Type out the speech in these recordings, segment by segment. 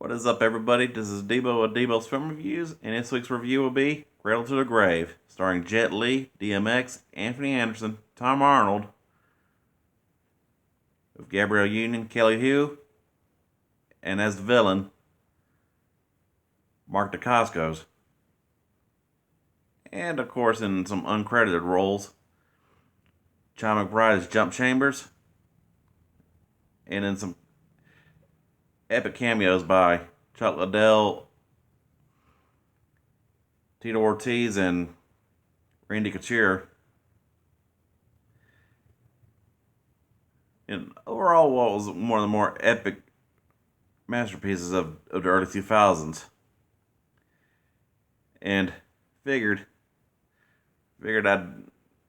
What is up, everybody? This is Debo of Debo's Film Reviews, and this week's review will be Cradle to the Grave, starring Jet Li, DMX, Anthony Anderson, Tom Arnold, with Gabrielle Union, Kelly Hu, and as the villain, Mark Dacascos. And, of course, in some uncredited roles, John McBride as Jump Chambers, and in some epic cameos by Chuck Liddell, Tito Ortiz, and Randy Couture. And overall, what was one of the more epic masterpieces of the early 2000s. And figured I'd,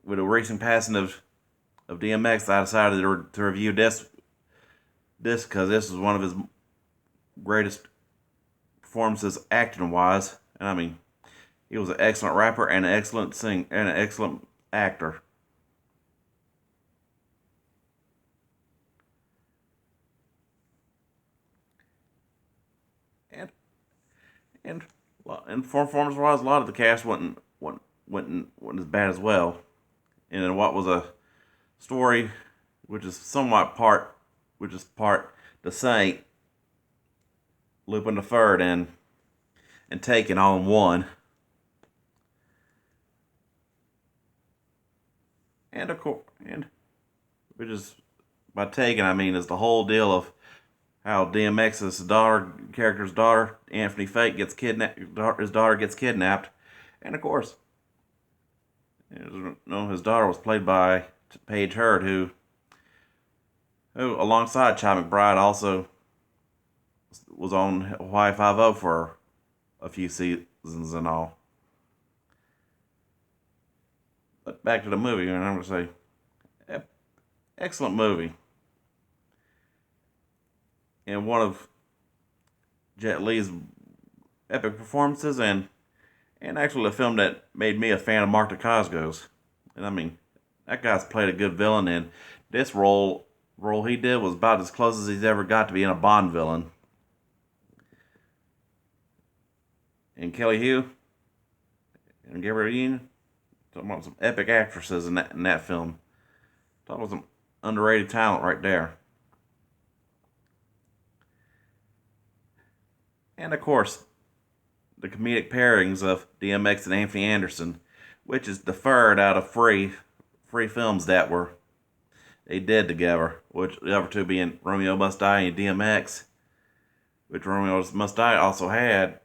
with a recent passing of DMX, I decided to review this because this was one of his greatest performances acting wise. And I mean, he was an excellent rapper and an excellent singer and an excellent actor. And and performance wise, a lot of the cast wasn't as bad as well. And in what was a story which is part The Saint, Lupin the Third, and Taken all in one. And of course, and which is by Taken I mean is the whole deal of how DMX's character's daughter, Anthony Fate, gets kidnapped. His daughter gets kidnapped, and of course, his daughter was played by Paige Hurd, who alongside Chad McBride also was on Hawaii Five-0 for a few seasons and all. But back to the movie, and I'm going to say, excellent movie. And one of Jet Li's epic performances, and actually a film that made me a fan of Mark Dacascos. And I mean, that guy's played a good villain, and this role he did was about as close as he's ever got to being a Bond villain. And Kelly Hu and Gabrielle Union, talking about some epic actresses in that film. Talking about some underrated talent right there. And of course, the comedic pairings of DMX and Anthony Anderson, which is the third out of three films that they did together, which the other two being Romeo Must Die and DMX, which Romeo Must Die also had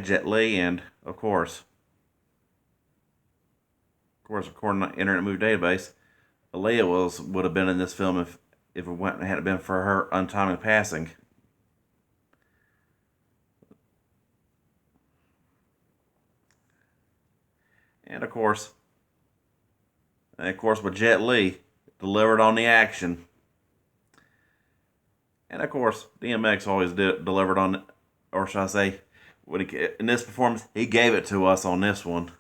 Jet Li, and of course, according to Internet Movie Database, Aaliyah would have been in this film if it hadn't been for her untimely passing. And of course, with Jet Li, delivered on the action. And of course, DMX always delivered on, or should I say, in this performance, he gave it to us on this one.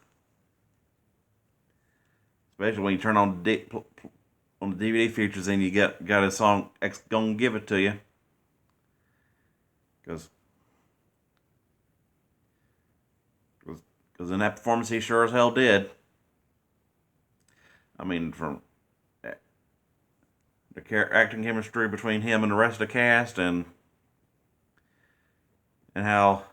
Especially when you turn on the DVD features and you got a song gonna give it to you. Because in that performance he sure as hell did. I mean, from the acting chemistry between him and the rest of the cast, and how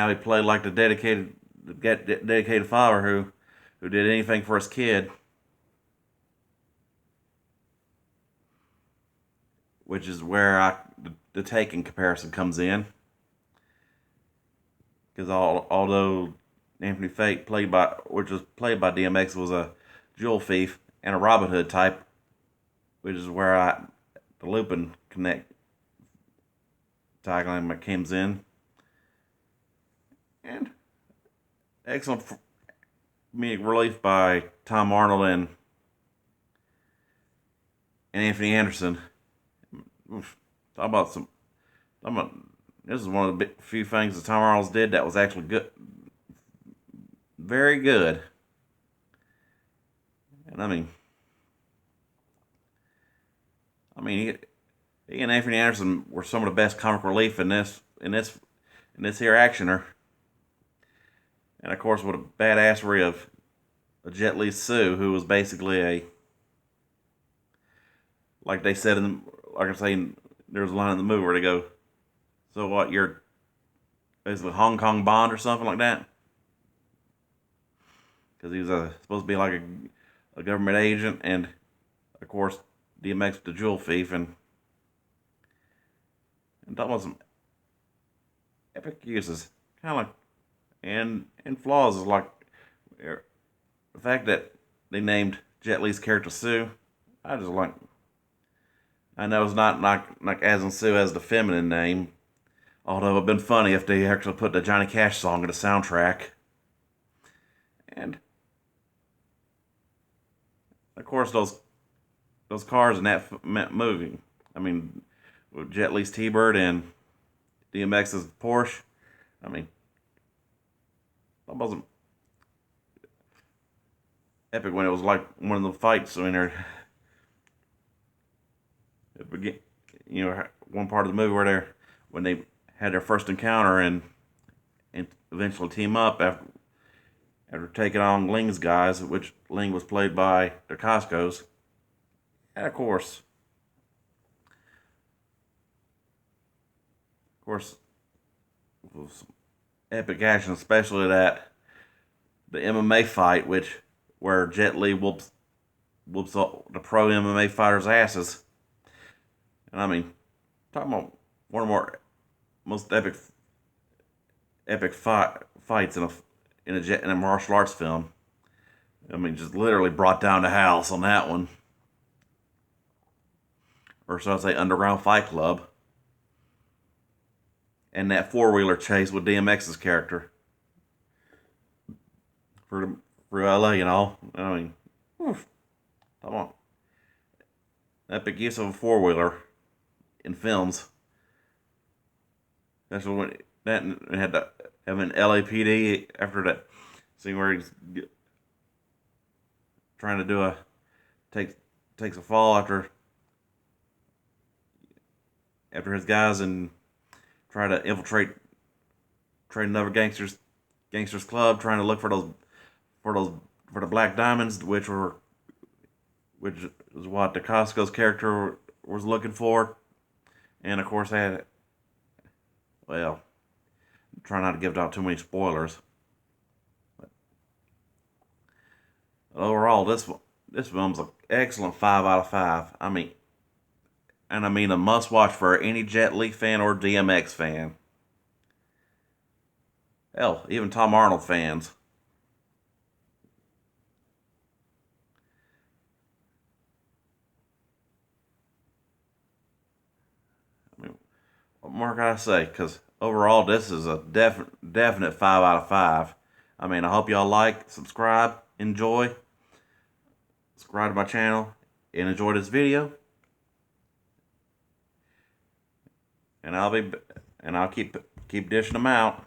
he played like the dedicated father who did anything for his kid, which is where the Taken comparison comes in. Because although Anthony Fate, which was played by DMX, was a jewel thief and a Robin Hood type, which is where the Lupin tagline comes in. And excellent comedic relief by Tom Arnold and Anthony Anderson. This is one of the few things that Tom Arnold did that was actually good, very good. And he and Anthony Anderson were some of the best comic relief in this here actioner. And of course, with a badassery of Jet Li Sue, who was basically like they said like I say, there was a line in the movie where they go, "So what? You're basically Hong Kong Bond or something like that," because he was supposed to be like a government agent, and of course, DMX the jewel thief, and talking about some epic uses, kind of like and flaws is like the fact that they named Jet Li's character Sue. I just like. I know it's not like as in Sue as the feminine name, although it'd been funny if they actually put the Johnny Cash song in the soundtrack. And of course, those cars in that movie. I mean, with Jet Li's T-Bird and DMX's Porsche. I mean, that wasn't epic when it was like one of the fights. I mean, one part of the movie where when they had their first encounter and eventually team up after taking on Ling's guys, which Ling was played by Dacascos. And of course, it was epic action, especially the MMA fight, where Jet Li whoops the pro MMA fighters' asses. And I mean, talking about one of the most epic fights in a martial arts film. I mean, just literally brought down the house on that one, or should I say, Underground Fight Club, and that 4-wheeler chase with DMX's character through LA and all. I mean, oof, come on, epic use of a 4-wheeler in films. That's when that had to have an LAPD after that scene where he's trying to do takes a fall after his guys and try to infiltrate another gangsters club, trying to look for the black diamonds, which is what the Costco's character was looking for. And of course, try not to give out too many spoilers. But overall, this film's an excellent 5 out of 5. I mean, a must watch for any Jet Li fan or DMX fan. Hell, even Tom Arnold fans. I mean, what more can I say? Because overall, this is a definite 5 out of 5. I mean, I hope y'all like, subscribe, enjoy, subscribe to my channel, and enjoy this video. And I'll keep dishing them out.